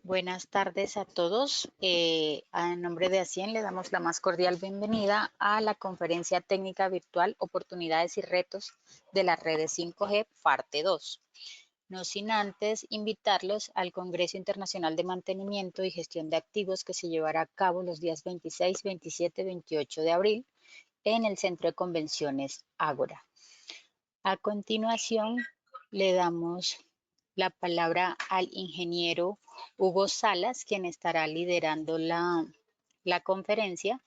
Buenas tardes a todos. A nombre de ACIEN le damos la más cordial bienvenida a la conferencia técnica virtual Oportunidades y retos de las redes 5G, parte 2. No sin antes invitarlos al Congreso Internacional de Mantenimiento y Gestión de Activos que se llevará a cabo los días 26, 27 y 28 de abril en el Centro de Convenciones Ágora. A continuación, le damos la palabra al ingeniero Hugo Salas, quien estará liderando la conferencia.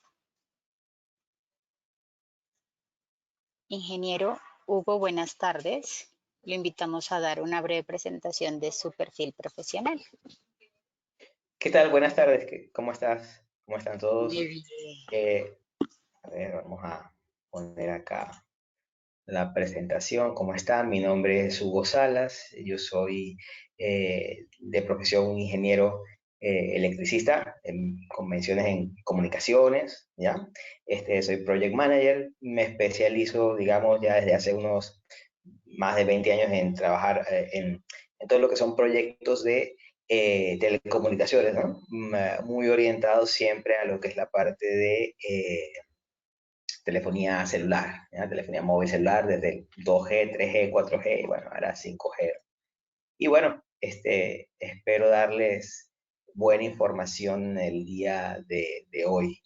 Ingeniero Hugo, buenas tardes. Lo invitamos a dar una breve presentación de su perfil profesional. ¿Qué tal? Buenas tardes. ¿Cómo estás? ¿Cómo están todos? Muy bien. A ver, vamos a poner acá la presentación. ¿Cómo están? Mi nombre es Hugo Salas. Yo soy de profesión un ingeniero electricista en convenciones en comunicaciones, ¿ya? Soy project manager. Me especializo, digamos, ya desde hace unos más de 20 años en trabajar en todo lo que son proyectos de telecomunicaciones, ¿no? Muy orientado siempre a lo que es la parte de telefonía celular, ¿ya? Telefonía móvil celular desde 2G, 3G, 4G y bueno, ahora 5G. Y bueno, espero darles buena información el día de hoy.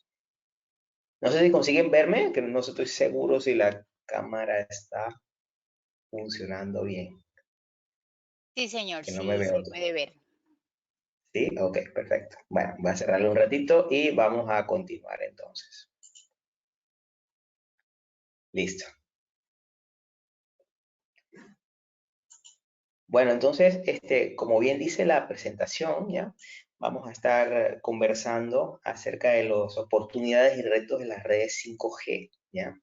No sé si consiguen verme, que no estoy seguro si la cámara está funcionando bien, Sí, señor, que no me sí, veo. se puede ver. Sí, ok, perfecto. Bueno, voy a cerrarle un ratito y vamos a continuar entonces. Listo. Bueno, entonces, como bien dice la presentación, ¿ya? Vamos a estar conversando acerca de las oportunidades y retos de las redes 5G, ¿ya?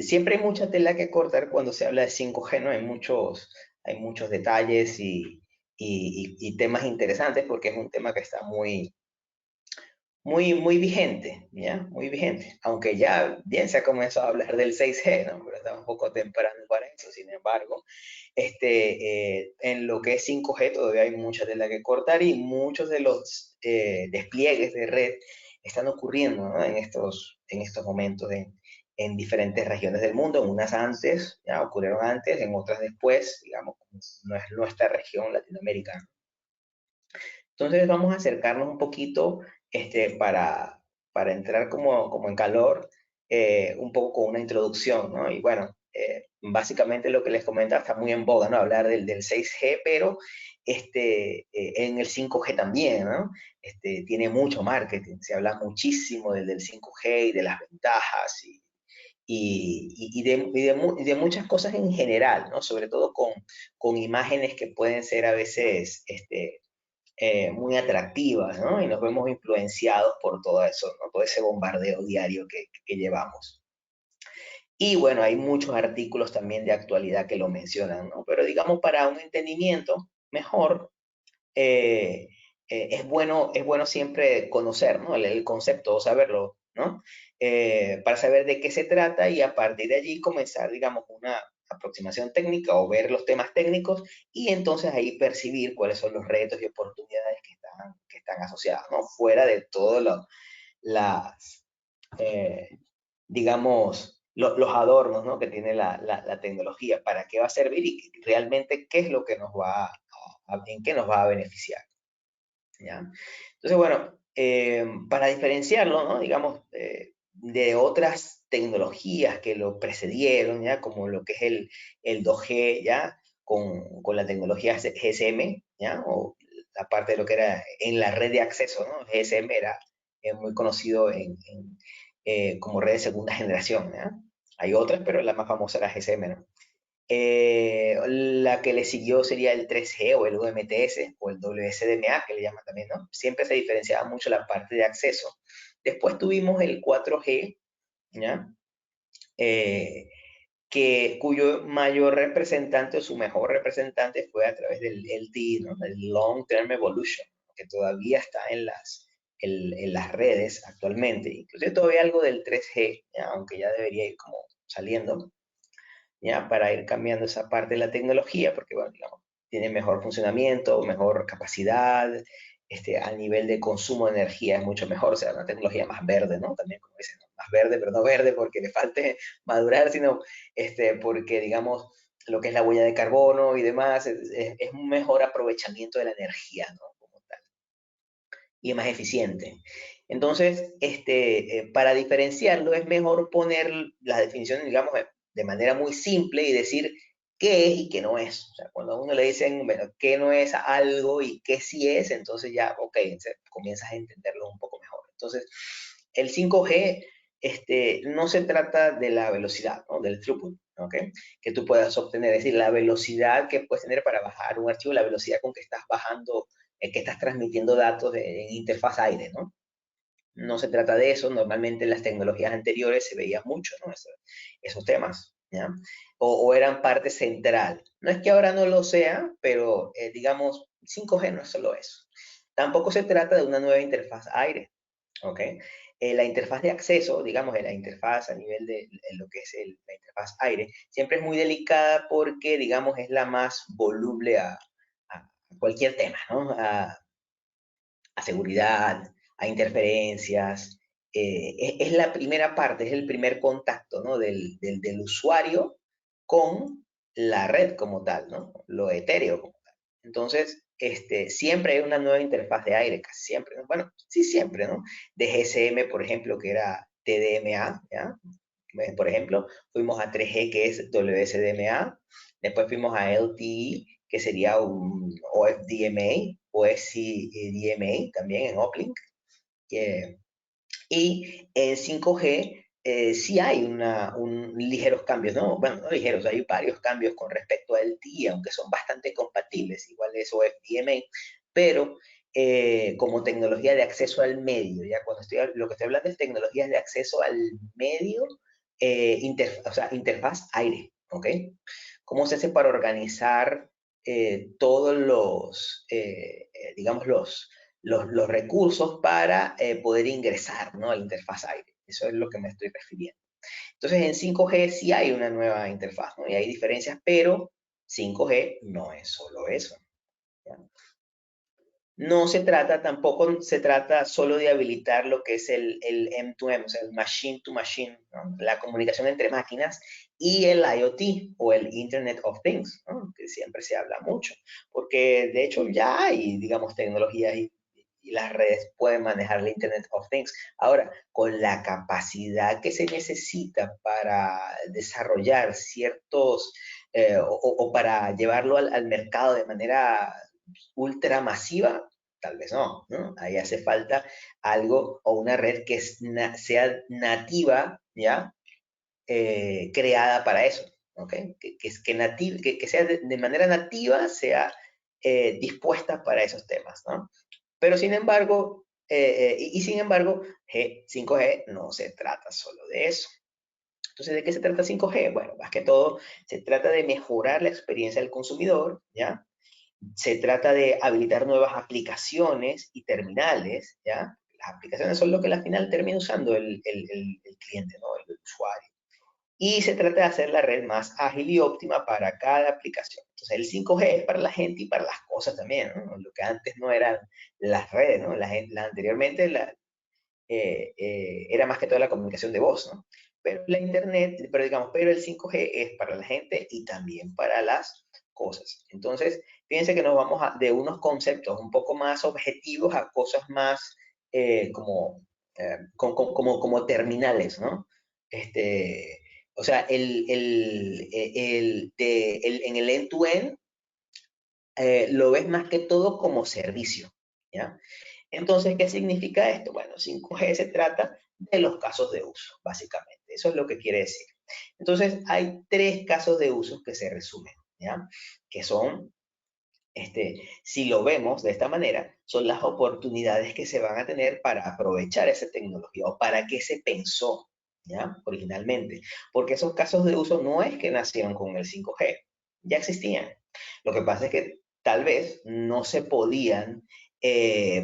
Siempre hay mucha tela que cortar cuando se habla de 5G, ¿no? Hay muchos detalles y temas interesantes porque es un tema que está muy vigente, ¿ya? Muy vigente. Aunque ya bien se ha comenzado a hablar del 6G, ¿no? Pero está un poco temprano para eso. Sin embargo, en lo que es 5G todavía hay mucha tela que cortar y muchos de los despliegues de red están ocurriendo, ¿no? en estos momentos en diferentes regiones del mundo. En unas antes, ya ocurrieron antes, en otras después, digamos, no es nuestra región latinoamericana. Entonces vamos a acercarnos un poquito para entrar como en calor, un poco con una introducción, ¿no? Y bueno, básicamente lo que les comentaba está muy en boga, ¿no? Hablar del 6G, pero en el 5G también, ¿no? Tiene mucho marketing, se habla muchísimo del 5G y de las ventajas y de muchas cosas en general, ¿no? Sobre todo con imágenes que pueden ser a veces muy atractivas, ¿no? Y nos vemos influenciados por todo eso, ¿no? Todo ese bombardeo diario que llevamos. Y bueno, hay muchos artículos también de actualidad que lo mencionan, ¿no? Pero digamos, para un entendimiento mejor, eh, es bueno siempre conocer, ¿no? El concepto o saberlo, ¿no? Para saber de qué se trata y a partir de allí comenzar, digamos, una aproximación técnica o ver los temas técnicos y entonces ahí percibir cuáles son los retos y oportunidades que están asociadas, ¿no? Fuera de todo las, eh, digamos, los adornos, ¿no? Que tiene la tecnología, para qué va a servir y realmente qué es lo que en qué nos va a beneficiar. ¿Ya? Entonces, bueno, para diferenciarlo, ¿no? Digamos, de otras tecnologías que lo precedieron, ¿ya? Como lo que es el 2G, ¿ya? Con la tecnología GSM, ¿ya? O la parte de lo que era en la red de acceso, ¿no? GSM era muy conocido como red de segunda generación, ¿ya? Hay otras, pero la más famosa era GSM, ¿no? La que le siguió sería el 3G o el UMTS o el WSDMA, que le llaman también, ¿no? Siempre se diferenciaba mucho la parte de acceso. Después tuvimos el 4G, ¿ya? Cuyo mayor representante o su mejor representante fue a través del LTE, ¿no? El Long Term Evolution, que todavía está en las redes actualmente. Incluso todavía algo del 3G, ¿ya? Aunque ya debería ir como saliendo, ¿ya? Para ir cambiando esa parte de la tecnología, porque, bueno, digamos, tiene mejor funcionamiento, mejor capacidad, a nivel de consumo de energía es mucho mejor, o sea, una tecnología más verde, ¿no? También, como dicen, ¿no? Más verde, pero no verde porque le falte madurar, sino porque, digamos, lo que es la huella de carbono y demás, es un mejor aprovechamiento de la energía, ¿no? Como tal, y es más eficiente. Entonces, para diferenciarlo es mejor poner las definiciones, digamos, de manera muy simple y decir qué es y qué no es. O sea, cuando a uno le dicen, bueno, qué no es algo y qué sí es, entonces ya, ok, comienzas a entenderlo un poco mejor. Entonces, el 5G no se trata de la velocidad, ¿no? Del throughput, ¿ok? Que tú puedas obtener, es decir, la velocidad que puedes tener para bajar un archivo, la velocidad con que estás bajando, que estás transmitiendo datos en interfaz aire, ¿no? No se trata de eso, normalmente en las tecnologías anteriores se veía mucho, ¿no? Esos temas, ¿ya? O eran parte central. No es que ahora no lo sea, pero digamos, 5G no es solo eso. Tampoco se trata de una nueva interfaz aire, ¿ok? La interfaz de acceso, digamos, la interfaz a nivel de lo que es la interfaz aire, siempre es muy delicada porque, digamos, es la más voluble a cualquier tema, ¿no? A seguridad, a interferencias. Es la primera parte, es el primer contacto, ¿no? Del usuario con la red como tal, ¿no? Lo etéreo como tal. Entonces, siempre hay una nueva interfaz de aire, casi siempre, ¿no? Bueno, sí siempre, ¿no? De GSM, por ejemplo, que era TDMA, ¿ya? Por ejemplo, fuimos a 3G, que es WSDMA, después fuimos a LTE, que sería un OFDMA, o SCDMA, también en Uplink. Y en 5G sí hay ligeros cambios, ¿no? Bueno, no ligeros, hay varios cambios con respecto a LTE, aunque son bastante compatibles, igual es OFDMA, pero como tecnología de acceso al medio, ya cuando lo que estoy hablando es tecnologías de acceso al medio, o sea, interfaz aire, ¿ok? ¿Cómo se hace para organizar todos digamos, los recursos para poder ingresar, ¿no? A la interfaz aire? Eso es lo que me estoy refiriendo. Entonces, en 5G sí hay una nueva interfaz, ¿no? Y hay diferencias, pero 5G no es solo eso, ¿ya? No se trata, tampoco se trata solo de habilitar lo que es el M2M, o sea, el machine to machine, ¿no? La comunicación entre máquinas y el IoT o el Internet of Things, ¿no? Que siempre se habla mucho, porque de hecho ya hay, digamos, tecnologías y las redes pueden manejar el Internet of Things. Ahora, con la capacidad que se necesita para desarrollar ciertos, o para llevarlo al mercado de manera ultra masiva, tal vez no, ¿no? Ahí hace falta algo o una red que sea nativa, ¿ya? Creada para eso, ¿ok? Que sea de manera nativa, sea dispuesta para esos temas, ¿no? Pero sin embargo, y sin embargo, 5G no se trata solo de eso. Entonces, ¿de qué se trata 5G? Bueno, más que todo, se trata de mejorar la experiencia del consumidor, ¿ya? Se trata de habilitar nuevas aplicaciones y terminales, ¿ya? Las aplicaciones son lo que al final termina usando el cliente, ¿no? El usuario. Y se trata de hacer la red más ágil y óptima para cada aplicación. Entonces, el 5G es para la gente y para las cosas también, ¿no? Lo que antes no eran las redes, ¿no? Anteriormente era más que todo la comunicación de voz, ¿no? Pero la Internet, pero digamos, pero el 5G es para la gente y también para las cosas. Entonces, fíjense que nos vamos de unos conceptos un poco más objetivos a cosas más como terminales, ¿no? O sea, en el end-to-end lo ves más que todo como servicio, ¿ya? Entonces, ¿qué significa esto? Bueno, 5G se trata de los casos de uso, básicamente. Eso es lo que quiere decir. Entonces, hay tres casos de uso que se resumen, ¿ya? Que son, si lo vemos de esta manera, son las oportunidades que se van a tener para aprovechar esa tecnología o para qué se pensó, ¿ya? Originalmente. Porque esos casos de uso no es que nacieron con el 5G, ya existían. Lo que pasa es que tal vez no se podían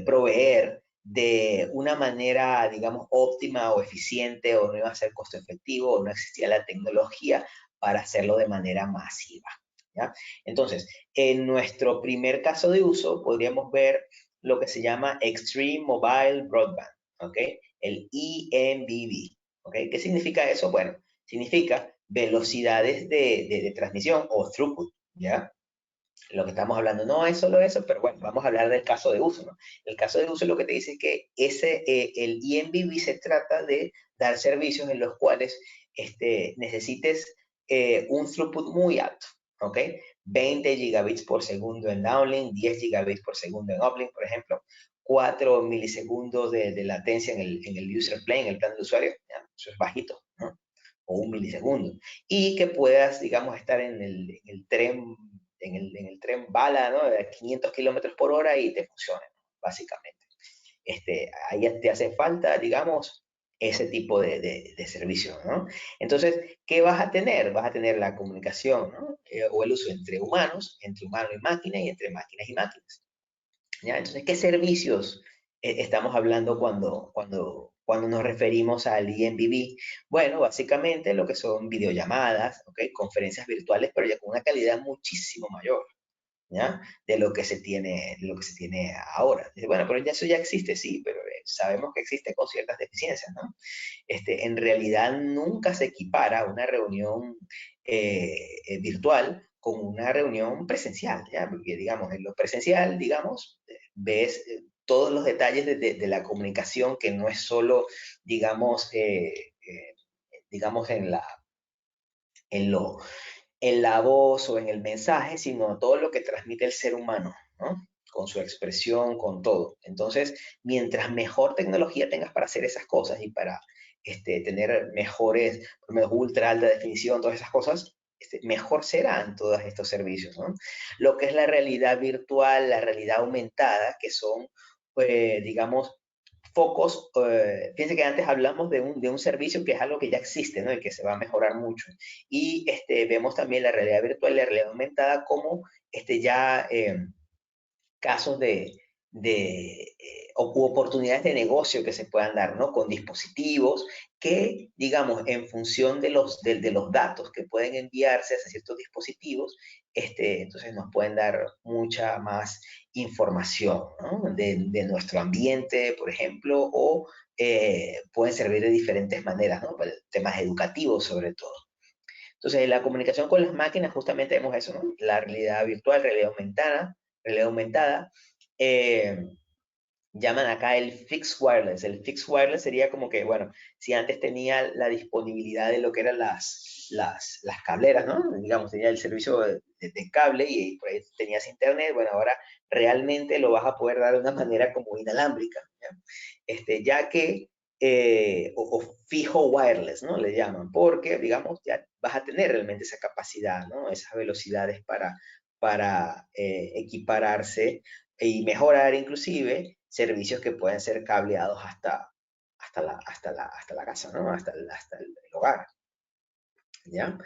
proveer de una manera, digamos, óptima o eficiente, o no iba a ser costo efectivo, o no existía la tecnología para hacerlo de manera masiva. ¿ya? Entonces, en nuestro primer caso de uso podríamos ver lo que se llama Extreme Mobile Broadband, ¿ok? El eMBB, ¿ok? ¿Qué significa eso? Bueno, significa velocidades de transmisión o throughput, ¿ya? Lo que estamos hablando no es solo eso, pero bueno, vamos a hablar del caso de uso, ¿no? El caso de uso lo que te dice es que el eMBB se trata de dar servicios en los cuales necesites un throughput muy alto, ¿ok? 20 gigabits por segundo en downlink, 10 gigabits por segundo en uplink, por ejemplo, 4 milisegundos de latencia en el user plane, en el plan de usuario, ¿ya? Eso es bajito, ¿no? O un milisegundo. Y que puedas, digamos, estar en el tren en el tren bala, ¿no? De 500 kilómetros por hora y te funciona, básicamente. Ahí te hace falta, digamos, ese tipo de servicio, ¿no? Entonces, ¿qué vas a tener? Vas a tener la comunicación, ¿no? O el uso entre humanos y máquina y entre máquinas y máquinas. ¿Ya? Entonces, ¿qué servicios estamos hablando cuando nos referimos al eMBB? Bueno, básicamente lo que son videollamadas, ¿ok? Conferencias virtuales, pero ya con una calidad muchísimo mayor. ¿Ya? De lo que se tiene ahora. Dice, bueno, pero ya eso ya existe, sí, pero sabemos que existe con ciertas deficiencias, ¿no? En realidad nunca se equipara una reunión virtual con una reunión presencial, ¿ya? Porque, digamos, en lo presencial, digamos, ves todos los detalles de la comunicación que no es solo, digamos, digamos en lo, en la voz o en el mensaje, sino todo lo que transmite el ser humano, ¿no? Con su expresión, con todo. Entonces, mientras mejor tecnología tengas para hacer esas cosas y para tener mejores, ultra alta definición, todas esas cosas, mejor serán todos estos servicios, ¿no? Lo que es la realidad virtual, la realidad aumentada, que son, digamos, focos, fíjense que antes hablamos de un servicio que es algo que ya existe, ¿no? Y que se va a mejorar mucho. Y vemos también la realidad virtual y la realidad aumentada como ya casos u oportunidades de negocio que se puedan dar, ¿no? Con dispositivos que, digamos, en función de los datos que pueden enviarse hacia ciertos dispositivos, entonces nos pueden dar mucha más información, ¿no? De nuestro ambiente, por ejemplo, o pueden servir de diferentes maneras, ¿no? Para temas educativos sobre todo. Entonces, en la comunicación con las máquinas justamente vemos eso, ¿no? La realidad virtual, realidad aumentada, eh, llaman acá el fixed wireless. El fixed wireless sería como que, bueno, si antes tenía la disponibilidad de lo que eran las cableras, ¿no? Digamos, tenía el servicio de cable y por ahí tenías internet, bueno, ahora realmente lo vas a poder dar de una manera como inalámbrica, ¿ya? Ya que, o fijo wireless, ¿no? Le llaman, porque, digamos, ya vas a tener realmente esa capacidad, ¿no? Esas velocidades para equipararse y mejorar inclusive servicios que pueden ser cableados hasta la casa, ¿no? Hasta el hogar, ¿ya?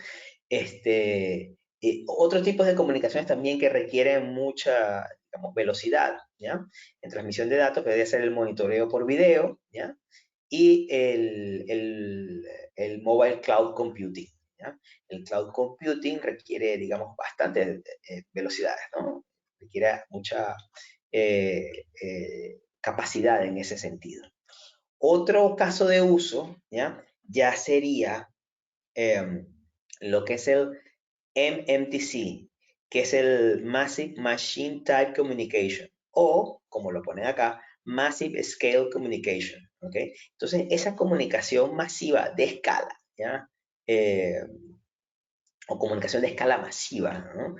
Otro tipo de comunicaciones también que requieren mucha, digamos, velocidad, ¿ya? En transmisión de datos puede ser el monitoreo por video, ¿ya? Y el mobile cloud computing, ¿ya? El cloud computing requiere, digamos, bastante velocidades, ¿no? Requiere mucha capacidad en ese sentido. Otro caso de uso, ya sería eh, lo que es el MMTC, que es el Massive Machine Type Communication, o, como lo ponen acá, Massive Scale Communication, ¿ok? Entonces, esa comunicación masiva de escala, ¿ya? O comunicación de escala masiva, ¿no?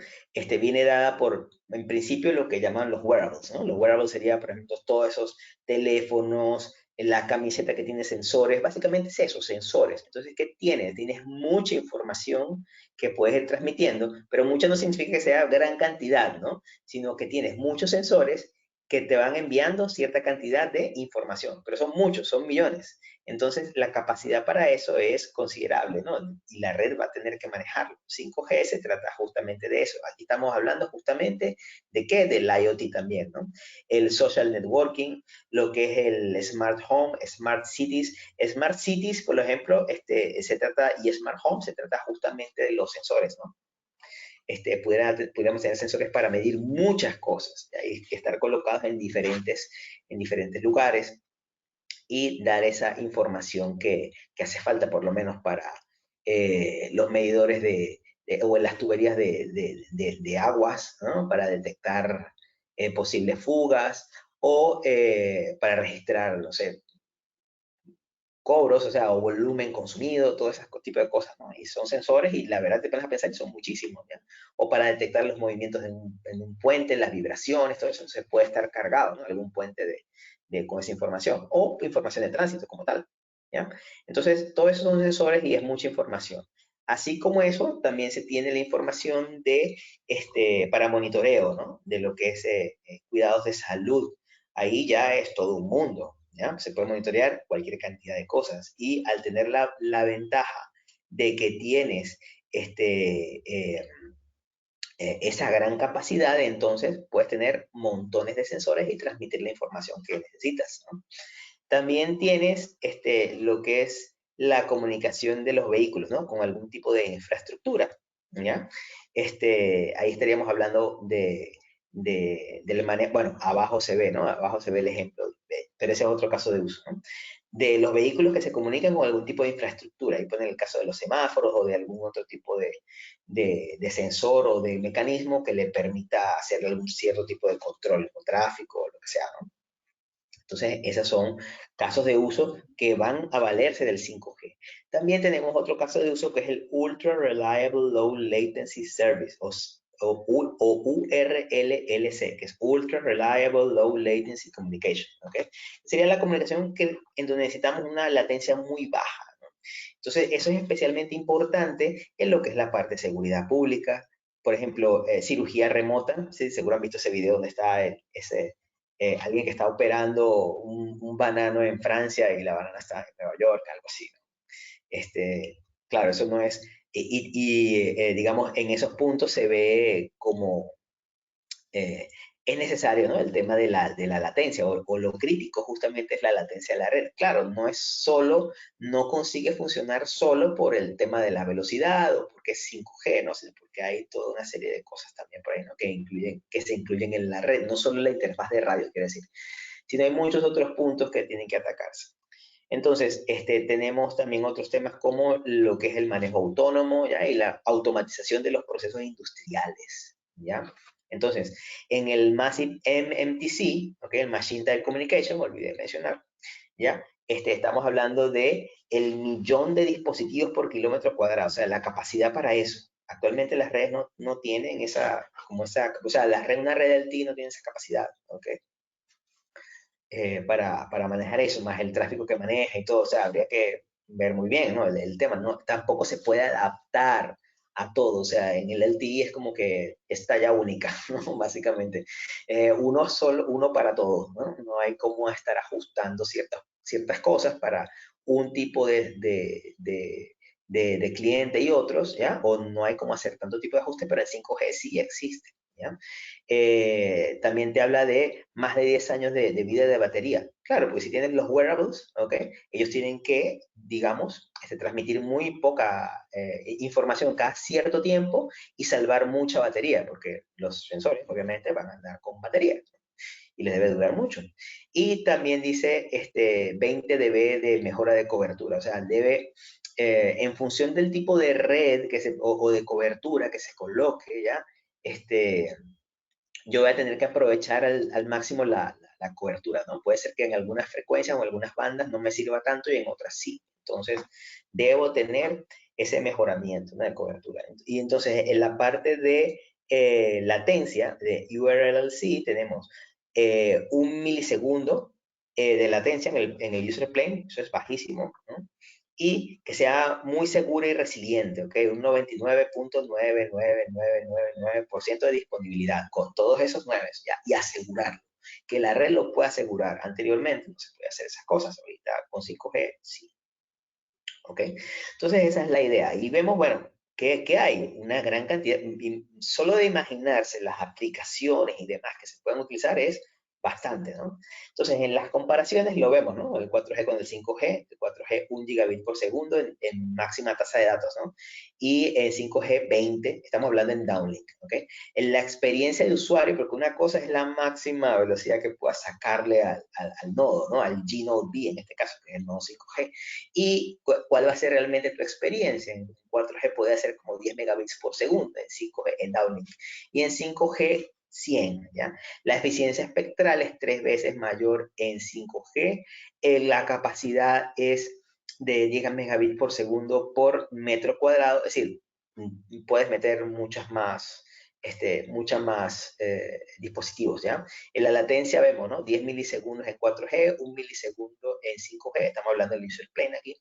Viene dada por, en principio, lo que llaman los wearables, ¿no? Los wearables serían, por ejemplo, todos esos teléfonos, la camiseta que tiene sensores, básicamente es eso, sensores. Entonces, ¿qué tienes? Tienes mucha información que puedes ir transmitiendo, pero mucha no significa que sea gran cantidad, ¿no? Sino que tienes muchos sensores que te van enviando cierta cantidad de información, pero son muchos, son millones. Entonces, la capacidad para eso es considerable, ¿no? Y la red va a tener que manejarlo. 5G se trata justamente de eso. Aquí estamos hablando justamente de qué, del IoT también, ¿no? El social networking, lo que es el smart home, smart cities. Smart cities, por ejemplo, se trata, y smart home se trata justamente de los sensores, ¿no? pudiéramos tener sensores para medir muchas cosas, ¿ya? Y estar colocados en diferentes lugares y dar esa información que hace falta por lo menos para los medidores o en las tuberías de aguas, ¿no? Para detectar posibles fugas o para registrar, no sé, cobros, o sea, o volumen consumido, todo ese tipo de cosas, ¿no? Y son sensores y la verdad te pones a pensar que son muchísimos, ¿ya? O para detectar los movimientos en un puente, las vibraciones, todo eso se puede estar cargado, ¿no? Algún puente con esa información, o información de tránsito como tal, ¿ya? Entonces, todo eso son sensores y es mucha información. Así como eso, también se tiene la información para monitoreo, ¿no? De lo que es cuidados de salud. Ahí ya es todo un mundo, ¿ya? Se puede monitorear cualquier cantidad de cosas y al tener la ventaja de que tienes esa gran capacidad, entonces puedes tener montones de sensores y transmitir la información que necesitas, ¿no? También tienes lo que es la comunicación de los vehículos, ¿no? Con algún tipo de infraestructura, ¿ya? Ahí estaríamos hablando del manejo, bueno, abajo se ve, ¿no? Abajo se ve el ejemplo, pero ese es otro caso de uso, ¿no? De los vehículos que se comunican con algún tipo de infraestructura. Ahí ponen el caso de los semáforos o de algún otro tipo de sensor o de mecanismo que le permita hacer algún cierto tipo de control o tráfico o lo que sea, ¿no? Entonces, esos son casos de uso que van a valerse del 5G. También tenemos otro caso de uso que es el Ultra Reliable Low Latency Service, o URLLC, que es Ultra Reliable Low Latency Communication, ¿ok? Sería la comunicación en donde necesitamos una latencia muy baja, ¿no? Entonces, eso es especialmente importante en lo que es la parte de seguridad pública, por ejemplo, cirugía remota. Sí, seguro han visto ese video donde está alguien que está operando un banano en Francia y la banana está en Nueva York, algo así, ¿no? Claro, eso no es, digamos, en esos puntos se ve como eh, es necesario, ¿no? El tema de la latencia, o lo crítico justamente es la latencia de la red. Claro, no es solo, no consigue funcionar solo por el tema de la velocidad o porque es 5G, ¿no? Sino porque hay toda una serie de cosas también por ahí, ¿no? Que se incluyen en la red, no solo la interfaz de radio, quiero decir, sino hay muchos otros puntos que tienen que atacarse. Entonces, tenemos también otros temas como lo que es el manejo autónomo, ¿ya? Y la automatización de los procesos industriales, ¿ya? Entonces, en el Massive MMTC, ¿ok? El Machine Type Communication, me olvidé de mencionar, ¿ya? Estamos hablando de el millón de dispositivos por kilómetro cuadrado, o sea, la capacidad para eso. Actualmente las redes no tienen o sea, una red LTE no tiene esa capacidad, ¿ok? Para manejar eso, más el tráfico que maneja y todo, o sea, habría que ver muy bien, ¿no? El tema, ¿no? Tampoco se puede adaptar a todo, o sea, en el LTE es como que es talla única, ¿no? Básicamente, uno para todos, ¿no? No hay cómo estar ajustando ciertas cosas para un tipo de cliente y otros, ¿ya? O no hay cómo hacer tanto tipo de ajuste, pero el 5G sí existe, ¿ya? También te habla de más de 10 años de vida de batería. Claro, porque si tienen los wearables, ¿ok? Ellos tienen que, digamos, transmitir muy poca información cada cierto tiempo y salvar mucha batería, porque los sensores obviamente van a andar con batería y les debe durar mucho. Y también dice 20 dB de mejora de cobertura, o sea, debe, en función del tipo de red o de cobertura que se coloque, ¿ya? Yo voy a tener que aprovechar al máximo la cobertura, ¿no? Puede ser que en algunas frecuencias o algunas bandas no me sirva tanto y en otras sí. Entonces, debo tener ese mejoramiento, ¿no? De cobertura. Y entonces, en la parte de latencia de URLLC tenemos 1 milisegundo de latencia en el user plane, eso es bajísimo, ¿no? Y que sea muy segura y resiliente, ¿ok? Un 99.99999% de disponibilidad con todos esos 9, ¿ya? Y asegurarlo, que la red lo pueda asegurar. Anteriormente no se podía hacer esas cosas, ahorita con 5G sí, ¿ok? Entonces esa es la idea. Y vemos, bueno, ¿qué hay? Una gran cantidad, solo de imaginarse las aplicaciones y demás que se pueden utilizar es bastante, ¿no? Entonces, en las comparaciones lo vemos, ¿no? El 4G con el 5G, el 4G 1 gigabit por segundo en máxima tasa de datos, ¿no? Y el 5G 20, estamos hablando en downlink, ¿ok? En la experiencia de usuario, porque una cosa es la máxima velocidad que puedas sacarle al nodo, ¿no? Al G-Node B, en este caso, que es el nodo 5G. Y cuál va a ser realmente tu experiencia. En 4G puede ser como 10 megabits por segundo, en 5G, en downlink. Y en 5G 100, ¿ya? La eficiencia espectral es 3 veces mayor en 5G. La capacidad es de 10 megabits por segundo por metro cuadrado, es decir, puedes meter muchas más dispositivos, ¿ya? En la latencia vemos, ¿no? 10 milisegundos en 4G, 1 milisegundo en 5G, estamos hablando del user plane aquí.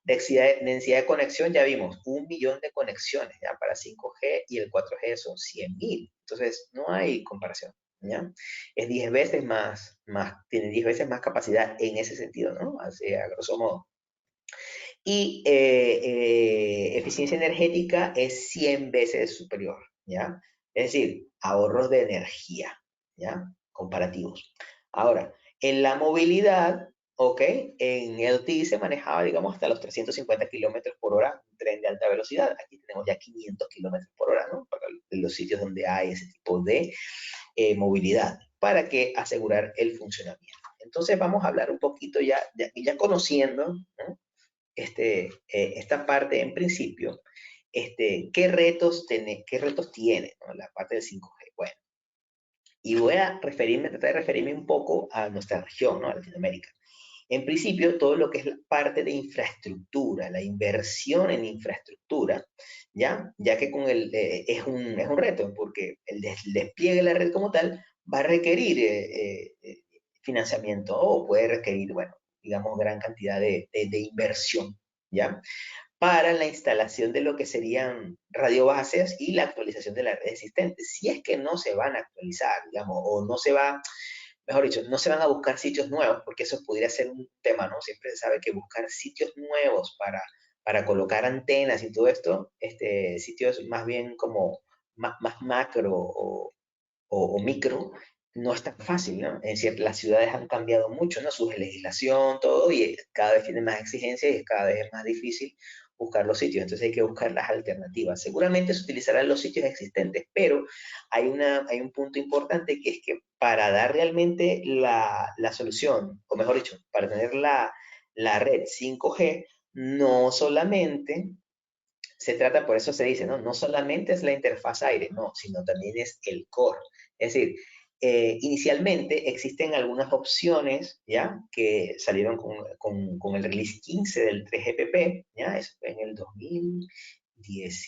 Densidad de conexión, ya vimos, 1 millón de conexiones, ¿ya? Para 5G y el 4G son 100.000. Entonces, no hay comparación, ¿ya? Es 10 veces tiene 10 veces más capacidad en ese sentido, ¿no? Así, a grosso modo. Y eficiencia energética es 100 veces superior, ¿ya? Es decir, ahorros de energía, ¿ya? Comparativos. Ahora, en la movilidad, ¿ok? En LTE se manejaba, digamos, hasta los 350 kilómetros por hora, un tren de alta velocidad. Aquí tenemos ya 500 kilómetros por hora, ¿no? Para los sitios donde hay ese tipo de movilidad, para que asegurar el funcionamiento. Entonces vamos a hablar un poquito ya conociendo, ¿no? Esta parte en principio, ¿qué retos tiene, ¿no? La parte del 5G? Bueno, y voy a tratar de referirme un poco a nuestra región, ¿no? A Latinoamérica. En principio, todo lo que es la parte de infraestructura, la inversión en infraestructura, ya que es un reto, porque el despliegue de la red como tal va a requerir financiamiento o puede requerir, bueno, digamos, gran cantidad de inversión, ¿ya? Para la instalación de lo que serían radiobases y la actualización de la red existente. Si es que no se van a actualizar, digamos, o no se va, mejor dicho, no se van a buscar sitios nuevos, porque eso podría ser un tema, ¿no? Siempre se sabe que buscar sitios nuevos para colocar antenas y todo esto, sitios más bien como más macro o micro, no es tan fácil, ¿no? Es decir, las ciudades han cambiado mucho, ¿no? Su legislación, todo, y cada vez tienen más exigencias y cada vez es más difícil buscar los sitios, entonces hay que buscar las alternativas. Seguramente se utilizarán los sitios existentes, pero hay un punto importante que es que para dar realmente la solución, o mejor dicho, para tener la red 5G, no solamente se trata, por eso se dice, ¿no? No solamente es la interfaz aire, no, sino también es el core. Es decir, inicialmente existen algunas opciones, ¿ya? Que salieron con el release 15 del 3GPP, ¿ya? Eso fue en el 2010,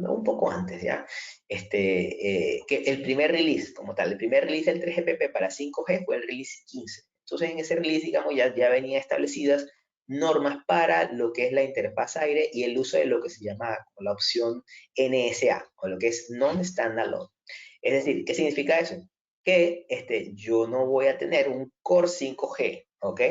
un poco antes, ¿ya? Que el primer release, como tal, el primer release del 3GPP para 5G fue el release 15. Entonces, en ese release, digamos, ya venía establecidas normas para lo que es la interfaz aire y el uso de lo que se llama la opción NSA, o lo que es Non-Standalone. Es decir, ¿qué significa eso? Que yo no voy a tener un Core 5G, ¿ok?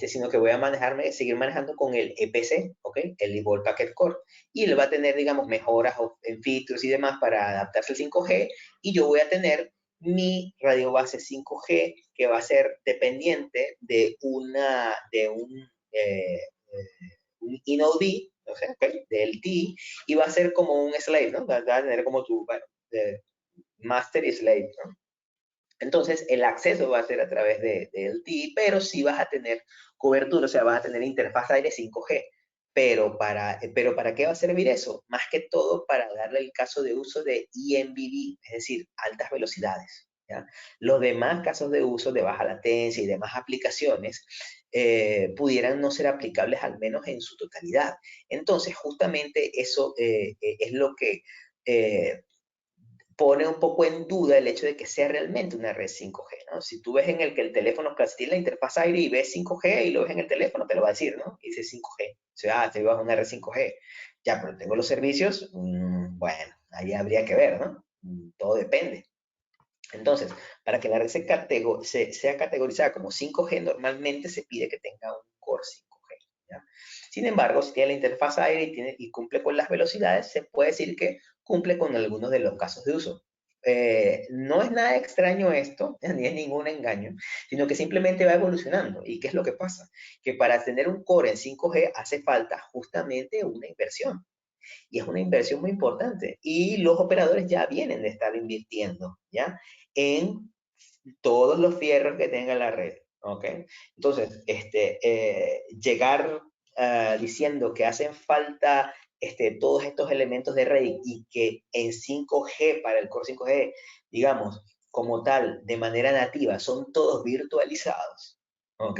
Sino que voy a seguir manejando con el EPC, ¿ok? El Evolve Packet Core. Y él va a tener, digamos, mejoras en filtros y demás para adaptarse al 5G. Y yo voy a tener mi radio base 5G que va a ser dependiente un InnoD, o sea, okay, del T, y va a ser como un slave, ¿no? Va a tener como tu, bueno, master y slave, ¿no? Entonces, el acceso va a ser a través del T, pero sí vas a tener cobertura, o sea, vas a tener interfaz aire 5G. Pero ¿para qué va a servir eso? Más que todo para darle el caso de uso de eMBB, es decir, altas velocidades, ¿ya? Los demás casos de uso de baja latencia y demás aplicaciones pudieran no ser aplicables al menos en su totalidad. Entonces, justamente eso es lo que eh, pone un poco en duda el hecho de que sea realmente una red 5G, ¿no? Si tú ves en el que el teléfono tiene la interfaz aire y ves 5G y lo ves en el teléfono, te lo va a decir, ¿no? Y dice 5G. O sea, te vas a una red 5G. Ya, pero tengo los servicios, bueno, ahí habría que ver, ¿no? Todo depende. Entonces, para que la red sea categorizada como 5G, normalmente se pide que tenga un core 5G, ¿ya? Sin embargo, si tiene la interfaz aire y cumple con las velocidades, se puede decir que cumple con algunos de los casos de uso. no es nada extraño esto, ni es ningún engaño, sino que simplemente va evolucionando. ¿Y qué es lo que pasa? Que para tener un core en 5G hace falta justamente una inversión. Y es una inversión muy importante. Y los operadores ya vienen de estar invirtiendo, ¿ya? En todos los fierros que tenga la red, ¿ok? Entonces, llegar diciendo que hacen falta todos estos elementos de red y que en 5G, para el Core 5G, digamos, como tal, de manera nativa, son todos virtualizados, ¿ok?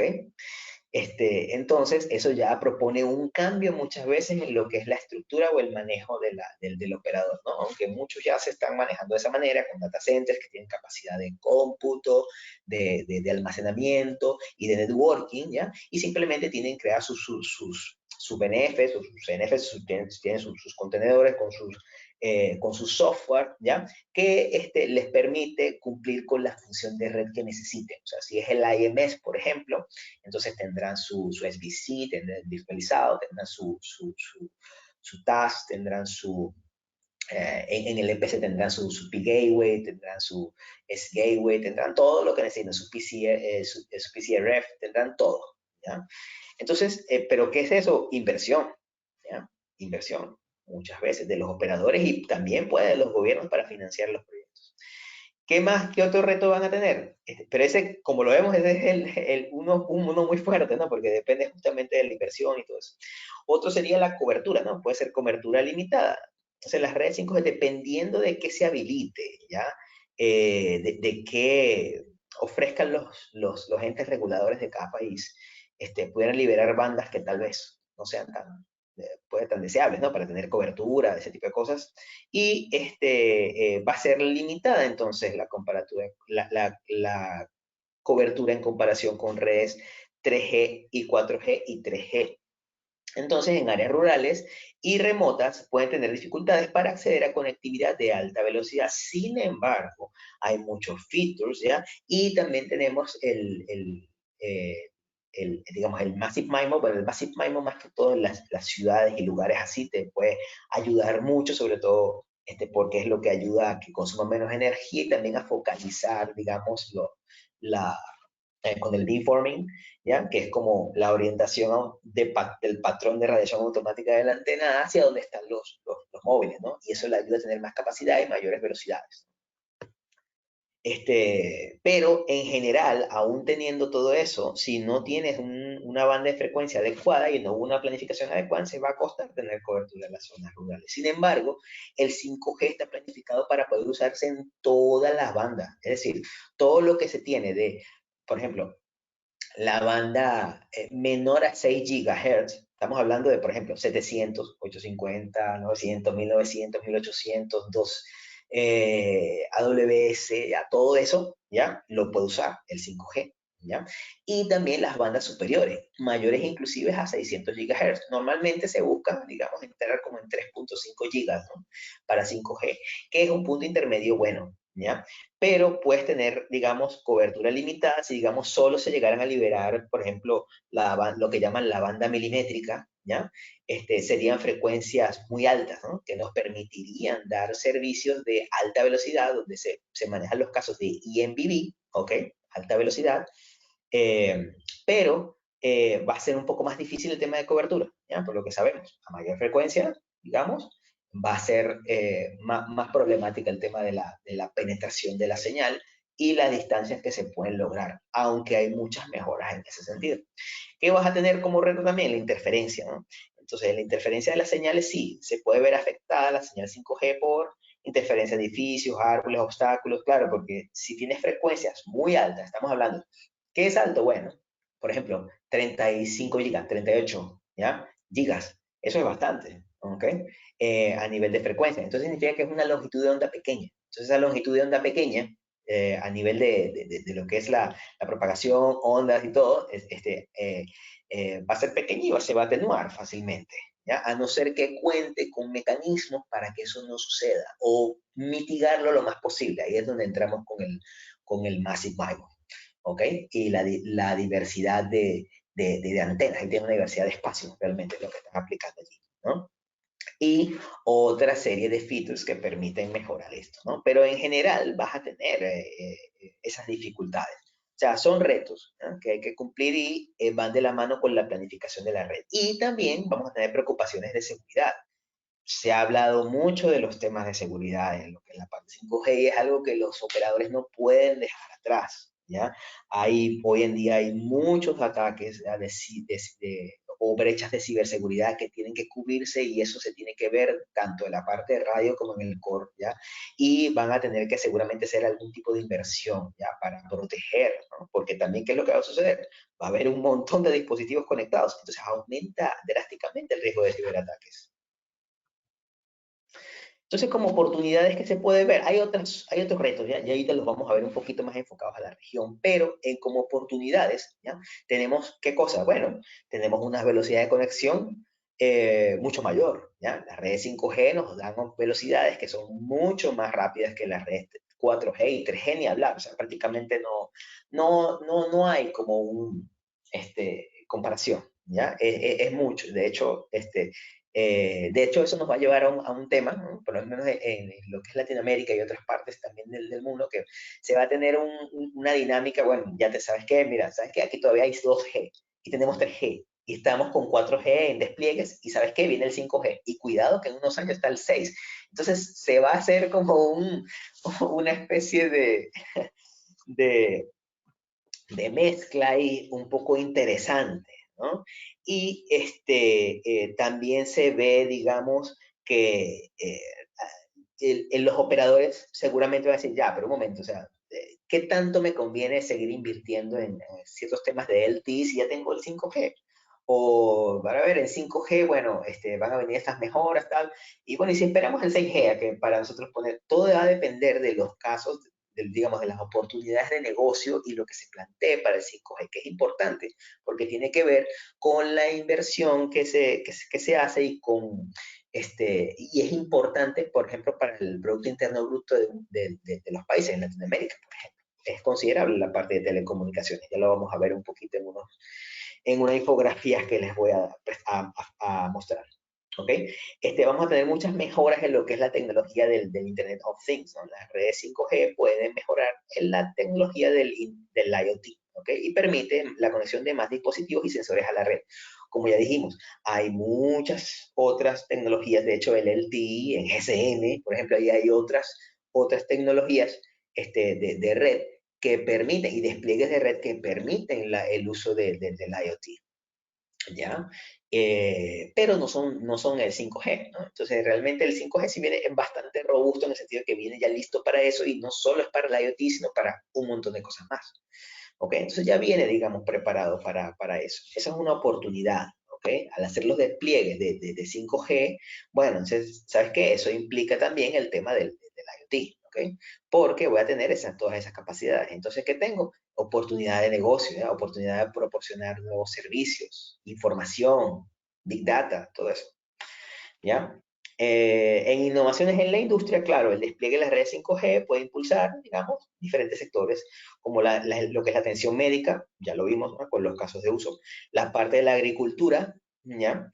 Entonces, eso ya propone un cambio muchas veces en lo que es la estructura o el manejo del operador, ¿no? Aunque muchos ya se están manejando de esa manera, con data centers que tienen capacidad de cómputo, de almacenamiento y de networking, ¿ya? Y simplemente tienen que crear sus BNFs, sus CNFs, tienen sus contenedores con su software, ¿ya? Que les permite cumplir con la función de red que necesiten. O sea, si es el IMS, por ejemplo, entonces tendrán su SBC, tendrán virtualizado, tendrán su task, tendrán en el EPC tendrán su P-Gateway, tendrán su S-Gateway, tendrán todo lo que necesitan, su PCRF, tendrán todo, ¿ya? Entonces, ¿pero qué es eso? Inversión, ¿ya? Inversión, muchas veces, de los operadores y también puede de los gobiernos para financiar los proyectos. ¿Qué más, qué otro reto van a tener? Pero ese, como lo vemos, ese es uno muy fuerte, ¿no? Porque depende justamente de la inversión y todo eso. Otro sería la cobertura, ¿no? Puede ser cobertura limitada. Entonces, las redes 5G, dependiendo de qué se habilite, ¿ya? De qué ofrezcan los entes reguladores de cada país, pudieran liberar bandas que tal vez no sean tan deseables, ¿no? Para tener cobertura, ese tipo de cosas. Y va a ser limitada entonces la cobertura en comparación con redes 3G y 4G y 3G. Entonces, en áreas rurales y remotas pueden tener dificultades para acceder a conectividad de alta velocidad. Sin embargo, hay muchos features, ¿ya? Y también tenemos digamos, el Massive MIMO, pero el Massive MIMO más que todo en las ciudades y lugares así te puede ayudar mucho, sobre todo porque es lo que ayuda a que consuma menos energía y también a focalizar, digamos, la, con el beamforming, ¿ya? Que es como la orientación del patrón de radiación automática de la antena hacia donde están los móviles, ¿no? Y eso le ayuda a tener más capacidad y mayores velocidades. Pero en general, aún teniendo todo eso, si no tienes una banda de frecuencia adecuada y no hubo una planificación adecuada, se va a costar tener cobertura en las zonas rurales. Sin embargo, el 5G está planificado para poder usarse en todas las bandas. Es decir, todo lo que se tiene por ejemplo, la banda menor a 6 GHz, estamos hablando de, por ejemplo, 700, 850, 900, 1900, 1800, 2, AWS, ya todo eso, ya lo puede usar el 5G, ¿ya? Y también las bandas superiores, mayores inclusive a 600 GHz. Normalmente se busca, digamos, entrar como en 3.5 GB, ¿no? Para 5G, que es un punto intermedio bueno, ¿ya? Pero puedes tener, digamos, cobertura limitada si, digamos, solo se llegaran a liberar, por ejemplo, lo que llaman la banda milimétrica, ¿ya? Serían frecuencias muy altas, ¿no? Que nos permitirían dar servicios de alta velocidad, donde se manejan los casos de eMBB, ¿ok? Alta velocidad, pero va a ser un poco más difícil el tema de cobertura, ¿ya? Por lo que sabemos, a mayor frecuencia, digamos, va a ser más problemática el tema de la penetración de la señal y las distancias que se pueden lograr, aunque hay muchas mejoras en ese sentido. ¿Qué vas a tener como reto también? La interferencia, ¿no? Entonces, la interferencia de las señales sí, se puede ver afectada la señal 5G por interferencia de edificios, árboles, obstáculos, claro, porque si tienes frecuencias muy altas, estamos hablando, ¿qué es alto? Bueno, por ejemplo, 35 gigas, 38, ¿ya? Gigas, eso es bastante, ¿ok? A nivel de frecuencia. Entonces significa que es una longitud de onda pequeña. Entonces esa longitud de onda pequeña, a nivel de lo que es la propagación, ondas y todo, va a ser pequeño y se va a atenuar fácilmente, ¿ya? A no ser que cuente con mecanismos para que eso no suceda o mitigarlo lo más posible. Ahí es donde entramos con el Massive MIMO, ¿ok? Y la diversidad de antenas, ahí tiene una diversidad de espacios realmente lo que están aplicando allí, ¿no? y otra serie de features que permiten mejorar esto, ¿no? Pero en general vas a tener esas dificultades. O sea, son retos, ¿no?, que hay que cumplir y van de la mano con la planificación de la red. Y también vamos a tener preocupaciones de seguridad. Se ha hablado mucho de los temas de seguridad en lo que es la parte 5G y es algo que los operadores no pueden dejar atrás, ¿ya? Hoy en día hay muchos ataques o brechas de ciberseguridad que tienen que cubrirse y eso se tiene que ver tanto en la parte de radio como en el core, ¿ya? Y van a tener que seguramente hacer algún tipo de inversión, ¿ya? Para proteger, ¿no? Porque también, ¿qué es lo que va a suceder? Va a haber un montón de dispositivos conectados, entonces aumenta drásticamente el riesgo de ciberataques. Entonces, como oportunidades que se puede ver, hay otros retos, ¿ya? Y ahorita los vamos a ver un poquito más enfocados a la región, pero como oportunidades, ¿ya? Tenemos, ¿qué cosa? Bueno, tenemos una velocidad de conexión mucho mayor, ¿ya? Las redes 5G nos dan velocidades que son mucho más rápidas que las redes 4G y 3G ni hablar, o sea, prácticamente no hay como comparación, ¿ya? Es mucho, de hecho, eso nos va a llevar a un tema, ¿no?, por lo menos en lo que es Latinoamérica y otras partes también del mundo, que se va a tener una dinámica, bueno, ya te sabes qué, mira, sabes que aquí todavía hay 2G y tenemos 3G y estamos con 4G en despliegues y sabes qué, viene el 5G y cuidado que en unos años está el 6. Entonces se va a hacer como una especie de, de mezcla ahí un poco interesante, ¿no? Y también se ve, digamos, que los operadores seguramente van a decir, ya, pero un momento, o sea, ¿qué tanto me conviene seguir invirtiendo en ciertos temas de LTE si ya tengo el 5G? O, van a ver, en 5G, bueno, van a venir estas mejoras, tal. Y bueno, y si esperamos el 6G, que para nosotros poner, todo va a depender de los casos, digamos, de las oportunidades de negocio y lo que se plantee para el 5G, que es importante, porque tiene que ver con la inversión que se hace y es importante, por ejemplo, para el Producto Interno Bruto de los países en Latinoamérica, por ejemplo. Es considerable la parte de telecomunicaciones, ya lo vamos a ver un poquito en unas infografías que les voy a mostrar. ¿Ok? Vamos a tener muchas mejoras en lo que es la tecnología del Internet of Things, ¿no? Las redes 5G pueden mejorar en la tecnología del IoT, ¿ok? Y permite la conexión de más dispositivos y sensores a la red. Como ya dijimos, hay muchas otras tecnologías, de hecho el LTE, en GSM, por ejemplo, ahí hay otras tecnologías de red que permiten, y despliegues de red que permiten el uso del IoT, ¿ya? Pero no son el 5G, ¿no? Entonces, realmente el 5G sí viene bastante robusto en el sentido de que viene ya listo para eso y no solo es para el IoT, sino para un montón de cosas más. ¿Ok? Entonces ya viene, digamos, preparado para eso. Esa es una oportunidad, ¿ok? Al hacer los despliegues de 5G, bueno, entonces, ¿sabes qué? Eso implica también el tema del IoT, ¿ok? Porque voy a tener todas esas capacidades. Entonces, ¿qué tengo? Oportunidad de negocio, ¿ya? Oportunidad de proporcionar nuevos servicios, información, big data, todo eso, ¿ya? En innovaciones en la industria, claro, el despliegue de las redes 5G puede impulsar, digamos, diferentes sectores, como lo que es la atención médica, ya lo vimos, ¿no?, con los casos de uso, la parte de la agricultura, ¿ya?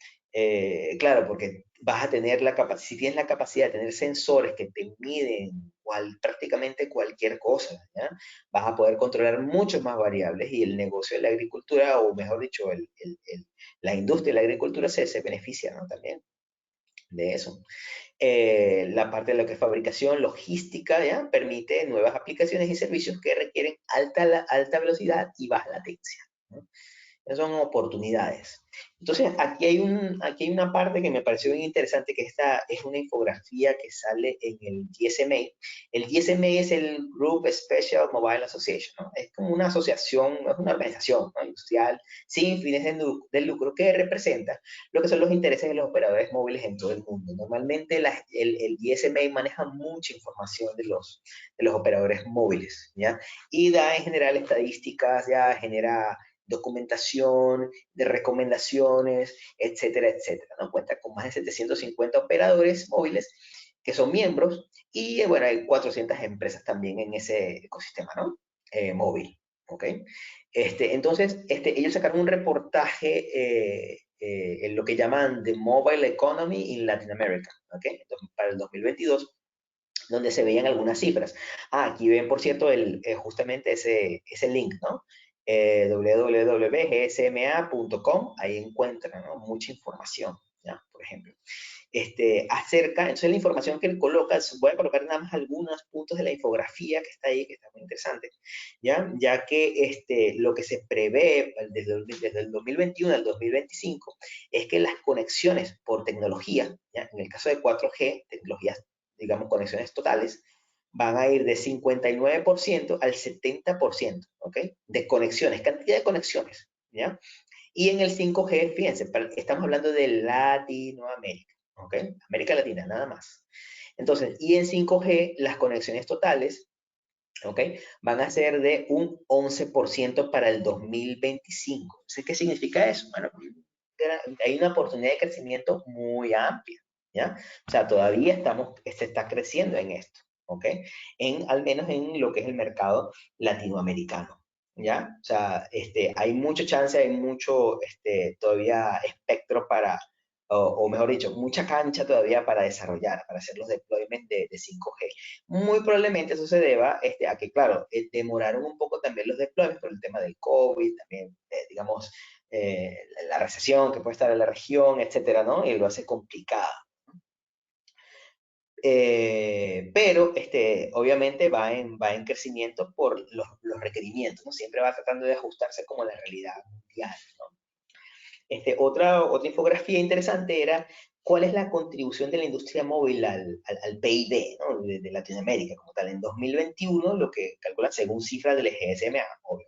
Claro, porque vas a tener si tienes la capacidad de tener sensores que te miden prácticamente cualquier cosa, ¿ya? Vas a poder controlar muchas más variables y el negocio de la agricultura, o mejor dicho, la industria de la agricultura se beneficia, ¿no?, también de eso. La parte de lo que es fabricación, logística, ¿ya? Permite nuevas aplicaciones y servicios que requieren alta velocidad y baja latencia, ¿no? Esas son oportunidades. Entonces, aquí hay una parte que me pareció bien interesante, que esta es una infografía que sale en el GSMA. El GSMA es el Group Special Mobile Association, ¿no? Es como una asociación, es una organización, ¿no?, industrial sin fines de lucro que representa lo que son los intereses de los operadores móviles en todo el mundo. Normalmente el GSMA maneja mucha información de los operadores móviles, ¿ya? Y da en general estadísticas, ya genera documentación, de recomendaciones, etcétera, etcétera, ¿no? Cuenta con más de 750 operadores móviles que son miembros y, bueno, hay 400 empresas también en ese ecosistema, ¿no? Móvil, ¿ok? Entonces, ellos sacaron un reportaje en lo que llaman The Mobile Economy in Latin America, ¿ok? Entonces, para el 2022, donde se veían algunas cifras. Aquí ven, por cierto, justamente ese link, ¿no? www.gsma.com, ahí encuentran, ¿no? Mucha información, ¿ya? Por ejemplo. Entonces la información que él coloca, voy a colocar nada más algunos puntos de la infografía que está ahí, que está muy interesante, ya que lo que se prevé desde el 2021 al 2025 es que las conexiones por tecnología, ¿ya? En el caso de 4G, tecnologías, digamos, conexiones totales, van a ir de 59% al 70%, ¿ok? De conexiones, cantidad de conexiones, ¿ya? Y en el 5G, fíjense, estamos hablando de Latinoamérica, ¿ok? América Latina, nada más. Entonces, y en 5G, las conexiones totales, ¿ok? Van a ser de un 11% para el 2025. ¿Qué significa eso? Bueno, hay una oportunidad de crecimiento muy amplia, ¿ya? O sea, todavía se está creciendo en esto, ¿ok? Al menos en lo que es el mercado latinoamericano. ¿Ya? O sea, hay mucha chance, hay mucho todavía espectro o mejor dicho, mucha cancha todavía para desarrollar, para hacer los deployments de 5G. Muy probablemente eso se deba a que, claro, demoraron un poco también los deployments por el tema del COVID, también, digamos, la recesión que puede estar en la región, etcétera, ¿no? Y lo hace complicado. Pero obviamente va en crecimiento por los requerimientos, ¿no? Siempre va tratando de ajustarse como a la realidad mundial, ¿no? Otra infografía interesante era cuál es la contribución de la industria móvil al PIB, ¿no? de Latinoamérica como tal. En 2021, lo que calculan según cifras del GSMA, obvio,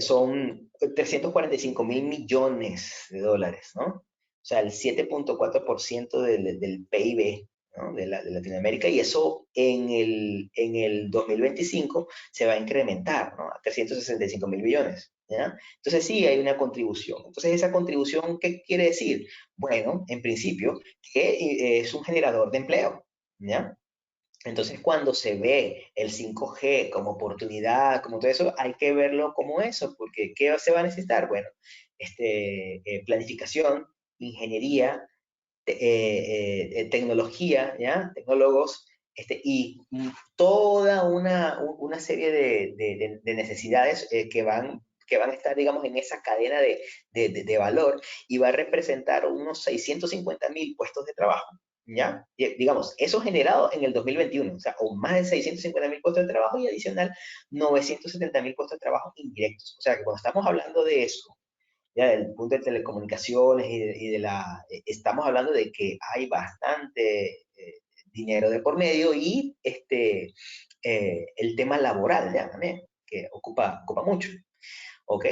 son 345.000 millones de dólares, ¿no? O sea, el 7.4% del PIB, ¿no? de Latinoamérica, y eso en el 2025 se va a incrementar, ¿no? A 365.000 millones, ¿ya? Entonces sí hay una contribución. Entonces esa contribución, ¿qué quiere decir? Bueno, en principio, que es un generador de empleo, ¿ya? Entonces, cuando se ve el 5G como oportunidad, como todo eso, hay que verlo como eso, porque ¿qué se va a necesitar? Bueno, planificación, ingeniería, tecnología, ¿ya? Tecnólogos, y toda una serie de necesidades que van a estar, digamos, en esa cadena de valor y va a representar unos 650.000 puestos de trabajo. ¿Ya? Digamos, eso generado en el 2021, o sea, o más de 650.000 puestos de trabajo y adicional 970.000 puestos de trabajo indirectos. O sea, que cuando estamos hablando de eso, ya del punto de telecomunicaciones estamos hablando de que hay bastante dinero de por medio y el tema laboral, ya también, que ocupa mucho. ¿Ok?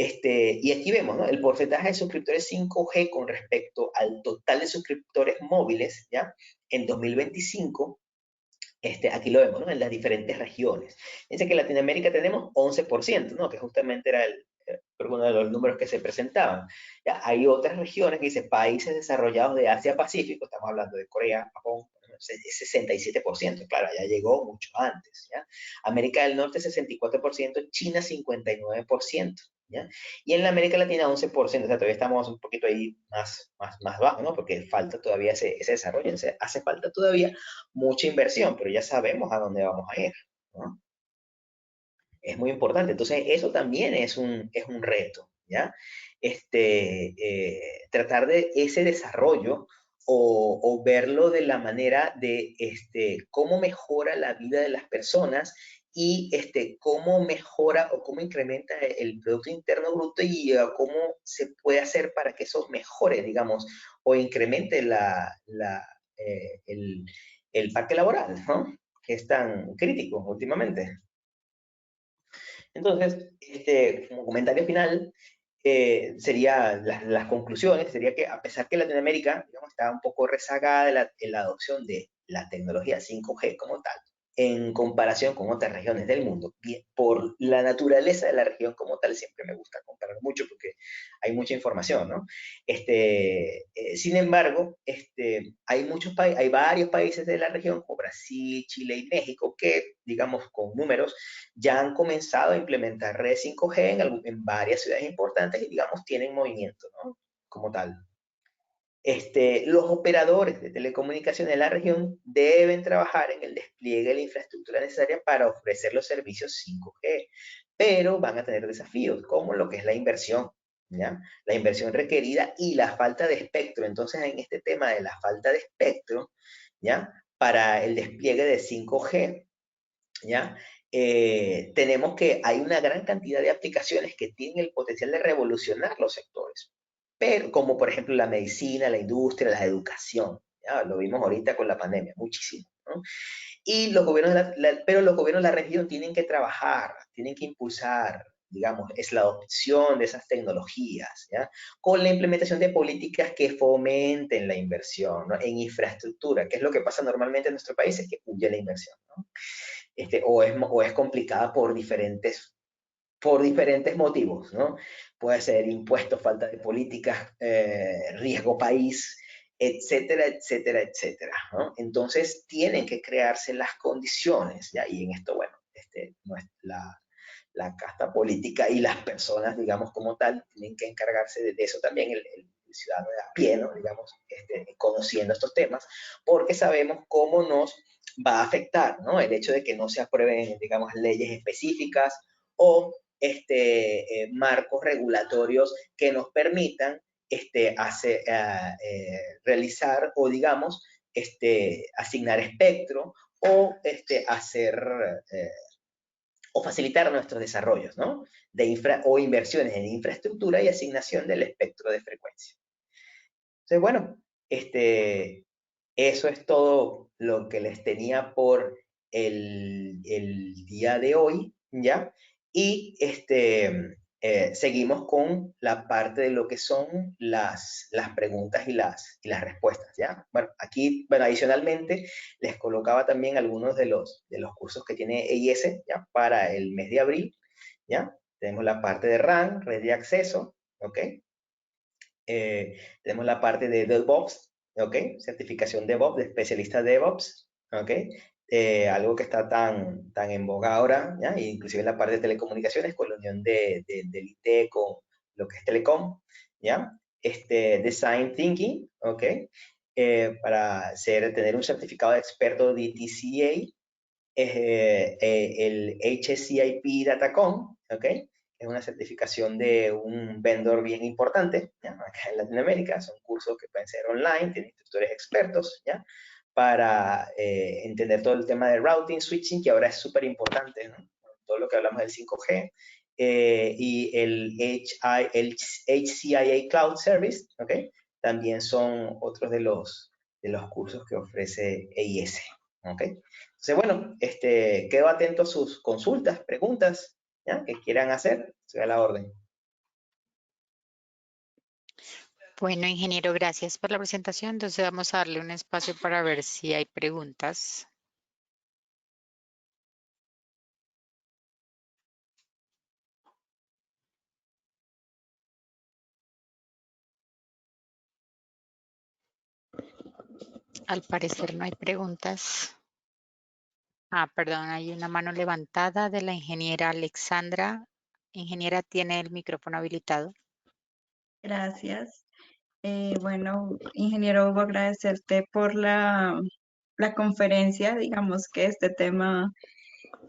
Y aquí vemos, ¿no? El porcentaje de suscriptores 5G con respecto al total de suscriptores móviles, ¿ya? En 2025, aquí lo vemos, ¿no? En las diferentes regiones. Dice que en Latinoamérica tenemos 11%, ¿no? Que justamente era uno de los números que se presentaban. ¿Ya? Hay otras regiones que dice países desarrollados de Asia-Pacífico, estamos hablando de Corea, Japón, es 67%, claro, ya llegó mucho antes, ¿ya? América del Norte 64%, China 59%, ¿ya? Y en la América Latina 11%, o sea, todavía estamos un poquito ahí más bajo, ¿no? Porque falta todavía ese desarrollo, hace falta todavía mucha inversión, pero ya sabemos a dónde vamos a ir, ¿no? Es muy importante. Entonces, eso también es un reto, ¿ya? Tratar de ese desarrollo o verlo de la manera de cómo mejora la vida de las personas y cómo mejora o cómo incrementa el Producto Interno Bruto y cómo se puede hacer para que eso mejore, digamos, o incremente el parque laboral, ¿no? Que es tan crítico últimamente. Entonces, como comentario final, sería las conclusiones, sería que a pesar que Latinoamérica, digamos, está un poco rezagada en la adopción de la tecnología 5G como tal, en comparación con otras regiones del mundo. Por la naturaleza de la región como tal, siempre me gusta comparar mucho porque hay mucha información, ¿no? Sin embargo, hay varios países de la región, como Brasil, Chile y México, que, digamos, con números, ya han comenzado a implementar red 5G en varias ciudades importantes y, digamos, tienen movimiento, ¿no? Como tal. Los operadores de telecomunicaciones de la región deben trabajar en el despliegue de la infraestructura necesaria para ofrecer los servicios 5G, pero van a tener desafíos como lo que es la inversión, ¿ya? La inversión requerida y la falta de espectro. Entonces, en este tema de la falta de espectro, ¿ya? Para el despliegue de 5G, ¿ya? Tenemos que hay una gran cantidad de aplicaciones que tienen el potencial de revolucionar los sectores, pero como por ejemplo la medicina, la industria, la educación, ¿ya? Lo vimos ahorita con la pandemia, muchísimo, ¿no? Y los gobiernos pero los gobiernos de la región tienen que trabajar, tienen que impulsar, digamos, es la adopción de esas tecnologías, ¿ya? Con la implementación de políticas que fomenten la inversión, ¿no? En infraestructura, que es lo que pasa normalmente en nuestro país, es que huye la inversión, ¿no? O es complicada por diferentes motivos, ¿no? Puede ser impuestos, falta de políticas, riesgo país, etcétera, etcétera, etcétera, ¿no? Entonces tienen que crearse las condiciones, ¿ya? Y en esto, bueno, no es la casta política y las personas, digamos, como tal, tienen que encargarse de eso también, el ciudadano de a pie, ¿no? Digamos, conociendo estos temas, porque sabemos cómo nos va a afectar, ¿no? El hecho de que no se aprueben, digamos, leyes específicas o marcos regulatorios que nos permitan realizar o, digamos, asignar espectro o hacer o facilitar nuestros desarrollos, ¿no? O inversiones en infraestructura y asignación del espectro de frecuencia. Entonces, bueno, eso es todo lo que les tenía por el día de hoy, ¿ya? Y seguimos con la parte de lo que son las preguntas y las respuestas, ¿ya? Bueno, aquí, bueno, adicionalmente, les colocaba también algunos de los cursos que tiene EIS, ¿ya? Para el mes de abril, ¿ya? Tenemos la parte de RAN, red de acceso, ¿ok? Tenemos la parte de DevOps, ¿ok? Certificación DevOps, de especialista DevOps, ¿ok? Algo que está tan en boga ahora, ¿ya? Inclusive en la parte de telecomunicaciones, con la unión del IT con lo que es Telecom, ¿ya? Design Thinking, ¿ok? Para tener un certificado de experto de DTCA, el HCIP Datacom, ¿ok? Es una certificación de un vendor bien importante, ¿ya? Acá en Latinoamérica. Son cursos que pueden ser online, tienen instructores expertos, ¿ya? Para entender todo el tema de routing, switching, que ahora es súper importante, ¿no? Todo lo que hablamos del 5G, y el HCIA Cloud Service, ¿ok? También son otros de los cursos que ofrece EIS, ¿ok? Entonces, bueno, quedo atento a sus consultas, preguntas, ¿ya? Que quieran hacer, estoy a la orden. Bueno, ingeniero, gracias por la presentación. Entonces vamos a darle un espacio para ver si hay preguntas. Al parecer no hay preguntas. Perdón, hay una mano levantada de la ingeniera Alexandra. Ingeniera, tiene el micrófono habilitado. Gracias. Bueno, ingeniero, Hugo, agradecerte por la conferencia. Digamos que este tema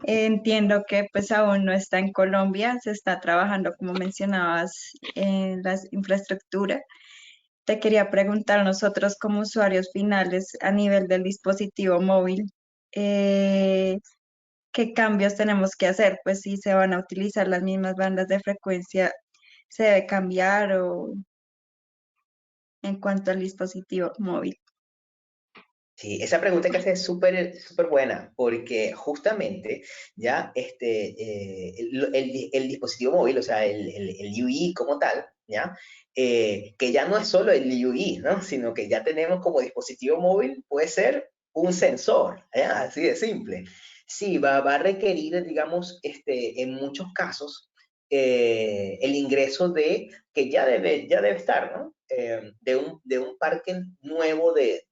entiendo que pues aún no está en Colombia, se está trabajando, como mencionabas, en la infraestructura. Te quería preguntar, nosotros como usuarios finales a nivel del dispositivo móvil, eh, ¿qué cambios tenemos que hacer? Pues si se van a utilizar las mismas bandas de frecuencia, ¿se debe cambiar o en cuanto al dispositivo móvil? Sí, esa pregunta que hace es súper súper buena, porque justamente ya el dispositivo móvil, o sea, el UI como tal, ¿ya? Que ya no es solo el UI, ¿no? Sino que ya tenemos como dispositivo móvil, puede ser un sensor, ¿ya? Así de simple. Sí, va a requerir, digamos, en muchos casos, el ingreso que ya debe estar, ¿no? De un parque nuevo de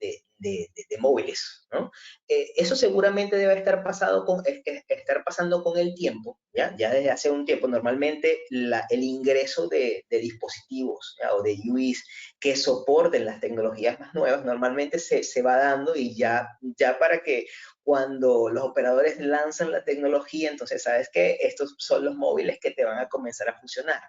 móviles, ¿no? Eso seguramente debe estar, estar pasando con el tiempo, ¿ya? Ya desde hace un tiempo. Normalmente el ingreso de dispositivos, ¿ya? O de UIs que soporten las tecnologías más nuevas, normalmente se va dando y ya para que cuando los operadores lanzan la tecnología, entonces sabes que estos son los móviles que te van a comenzar a funcionar.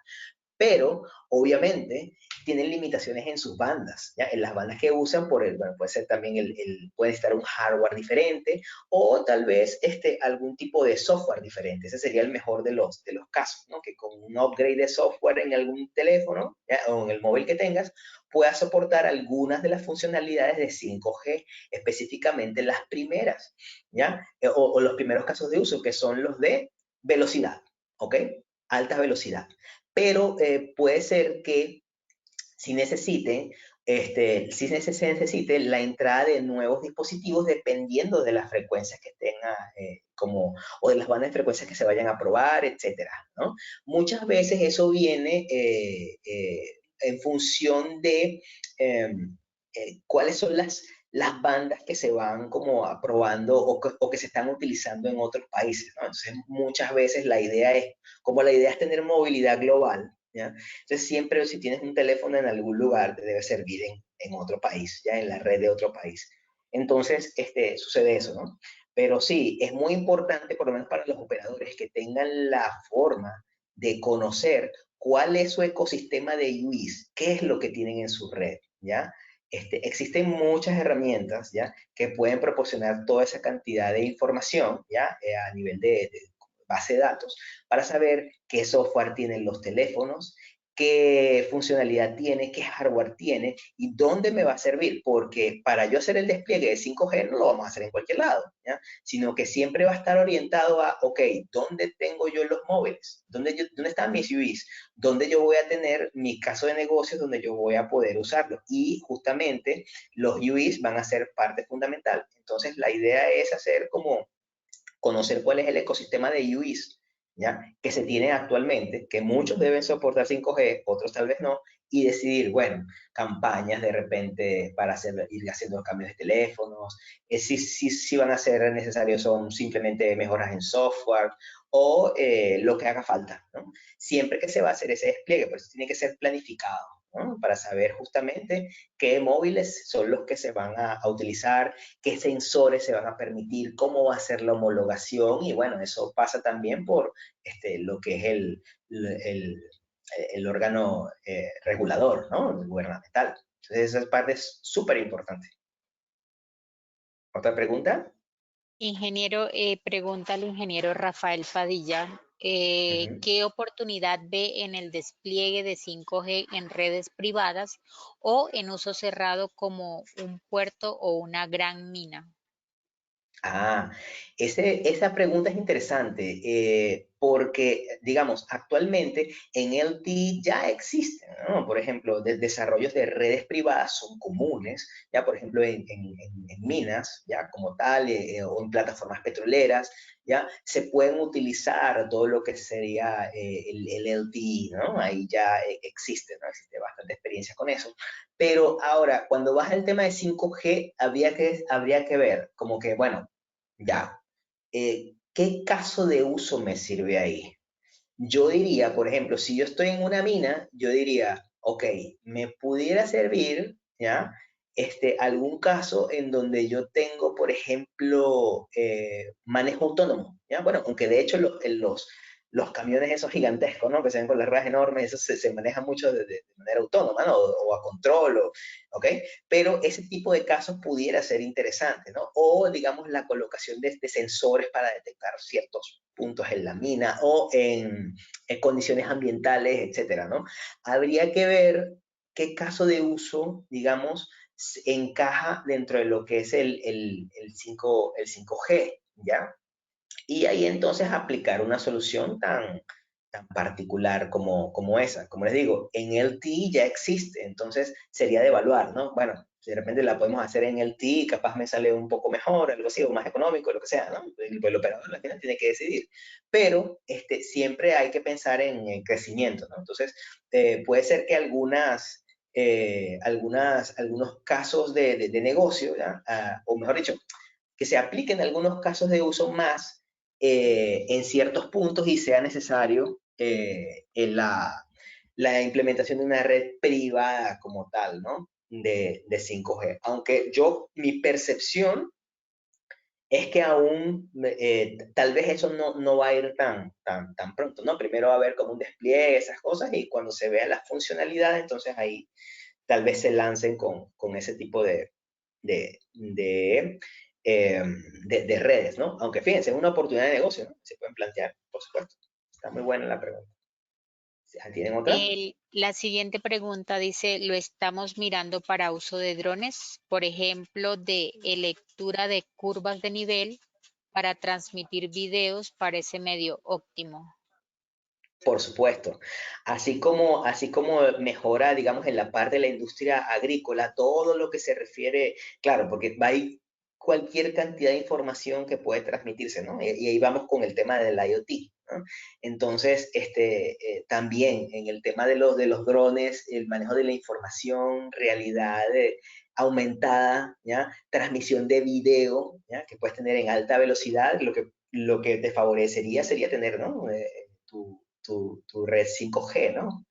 Pero obviamente tienen limitaciones en sus bandas, ¿ya? En las bandas que usan, bueno, puede ser también puede estar un hardware diferente o tal vez algún tipo de software diferente. Ese sería el mejor de los casos, ¿no? Que con un upgrade de software en algún teléfono, ¿ya? O en el móvil que tengas, pueda soportar algunas de las funcionalidades de 5G, específicamente las primeras, ¿ya? O los primeros casos de uso, que son los de velocidad, ¿ok? Alta velocidad. Pero puede ser que si se necesite la entrada de nuevos dispositivos dependiendo de las frecuencias que tenga, o de las bandas de frecuencias que se vayan a probar, etcétera, ¿no? Muchas veces eso viene en función de eh, cuáles son las bandas que se van como aprobando o que se están utilizando en otros países, ¿no? Entonces, muchas veces la idea es tener movilidad global, ¿ya? Entonces, siempre si tienes un teléfono en algún lugar, te debe servir en otro país, ya en la red de otro país. Entonces, sucede eso, ¿no? Pero sí, es muy importante, por lo menos para los operadores, que tengan la forma de conocer cuál es su ecosistema de UIs, qué es lo que tienen en su red, ¿ya? Existen muchas herramientas, ¿ya? Que pueden proporcionar toda esa cantidad de información, ¿ya? A nivel de base de datos, para saber qué software tienen los teléfonos, qué funcionalidad tiene, qué hardware tiene y dónde me va a servir, porque para yo hacer el despliegue de 5G no lo vamos a hacer en cualquier lado, ¿ya? Sino que siempre va a estar orientado a, ok, ¿dónde tengo yo los móviles? ¿Dónde están mis UIs? ¿Dónde yo voy a tener mi caso de negocios donde yo voy a poder usarlo? Y justamente los UIs van a ser parte fundamental. Entonces la idea es hacer como conocer cuál es el ecosistema de UIs, ¿ya? Que se tiene actualmente, que muchos deben soportar 5G, otros tal vez no, y decidir, bueno, campañas de repente para ir haciendo cambios de teléfonos, si van a ser necesarios son simplemente mejoras en software o lo que haga falta, ¿no? Siempre que se va a hacer ese despliegue, pues tiene que ser planificado, ¿no? Para saber justamente qué móviles son los que se van a utilizar, qué sensores se van a permitir, cómo va a ser la homologación y bueno, eso pasa también por lo que es el órgano regulador, ¿no? El gubernamental. Entonces esa parte es súper importante. ¿Otra pregunta? Ingeniero, pregunta al ingeniero Rafael Padilla, Ujú. ¿qué oportunidad ve en el despliegue de 5G en redes privadas o en uso cerrado como un puerto o una gran mina? Ah, esa pregunta es interesante porque, digamos, actualmente en LTE ya existen, ¿no? Por ejemplo, desarrollos de redes privadas son comunes, ya por ejemplo en minas, ya como tal, o en plataformas petroleras, ya se pueden utilizar todo lo que sería el LTE, ¿no? Ahí ya existe, ¿no? Existe bastante experiencia con eso. Pero ahora, cuando vas al tema de 5G, habría que ver, como que, bueno, ya, ¿qué caso de uso me sirve ahí? Yo diría, por ejemplo, si yo estoy en una mina, yo diría, ok, me pudiera servir, ¿ya? Algún caso en donde yo tengo, por ejemplo, manejo autónomo, ¿ya? Bueno, aunque de hecho los camiones esos gigantescos, ¿no? Que se ven con las ruedas enormes, eso se maneja mucho de manera autónoma, ¿no? O a control, ¿ok? Pero ese tipo de casos pudiera ser interesante, ¿no? O, digamos, la colocación de sensores para detectar ciertos puntos en la mina o en condiciones ambientales, etcétera, ¿no? Habría que ver qué caso de uso, digamos, encaja dentro de lo que es el 5G, ¿ya? Y ahí entonces aplicar una solución tan particular como esa. Como les digo, en LTE ya existe, entonces sería de evaluar, ¿no? Bueno, de repente la podemos hacer en el TI, capaz me sale un poco mejor, algo así, o más económico, lo que sea, ¿no? El operador al final tiene que decidir. Pero siempre hay que pensar en el crecimiento, ¿no? Entonces, puede ser que algunos casos de negocio, ¿ya? O mejor dicho, que se apliquen algunos casos de uso más en ciertos puntos y sea necesario en la implementación de una red privada como tal, ¿no? De 5G. Aunque mi percepción es que aún tal vez eso no va a ir tan pronto, ¿no? Primero va a haber como un despliegue, esas cosas, y cuando se vean las funcionalidades, entonces ahí tal vez se lancen con ese tipo de, de, eh, de redes, ¿no? Aunque fíjense, es una oportunidad de negocio, ¿no? Se pueden plantear, por supuesto. Está muy buena la pregunta. ¿Tienen otra? La siguiente pregunta dice, lo estamos mirando para uso de drones, por ejemplo, de lectura de curvas de nivel para transmitir videos para ese medio óptimo. Por supuesto. Así como mejora, digamos, en la parte de la industria agrícola, todo lo que se refiere, claro, porque hay cualquier cantidad de información que puede transmitirse, ¿no? Y ahí vamos con el tema del IoT, ¿no? Entonces, también en el tema de los drones, el manejo de la información, realidad aumentada, ¿ya? Transmisión de video, ¿ya? Que puedes tener en alta velocidad, lo que te favorecería sería tener, ¿no? Tu red 5G, ¿no?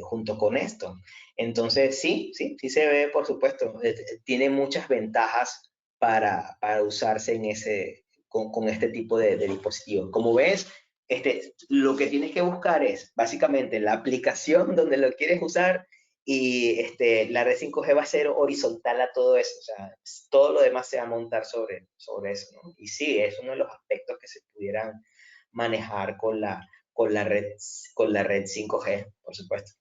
Junto con esto. Entonces, sí se ve, por supuesto, tiene muchas ventajas para usarse con este tipo de dispositivos. Como ves, lo que tienes que buscar es básicamente la aplicación donde lo quieres usar y la red 5G va a ser horizontal a todo eso. O sea, todo lo demás se va a montar sobre eso, ¿no? Y sí, es uno de los aspectos que se pudieran manejar con la red 5G, por supuesto.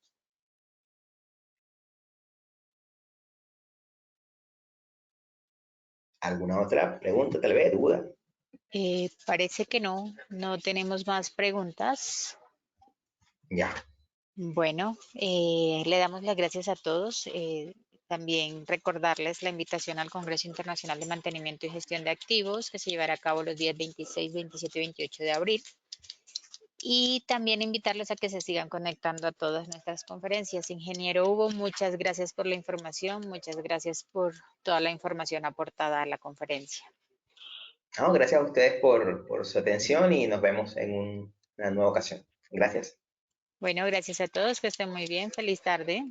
¿Alguna otra pregunta, tal vez, duda? Parece que no tenemos más preguntas. Ya. Bueno, le damos las gracias a todos. También recordarles la invitación al Congreso Internacional de Mantenimiento y Gestión de Activos, que se llevará a cabo los días 26, 27 y 28 de abril. Y también invitarles a que se sigan conectando a todas nuestras conferencias. Ingeniero Hugo, muchas gracias por la información, muchas gracias por toda la información aportada a la conferencia. No, gracias a ustedes por su atención y nos vemos en una nueva ocasión. Gracias. Bueno, gracias a todos, que estén muy bien. Feliz tarde.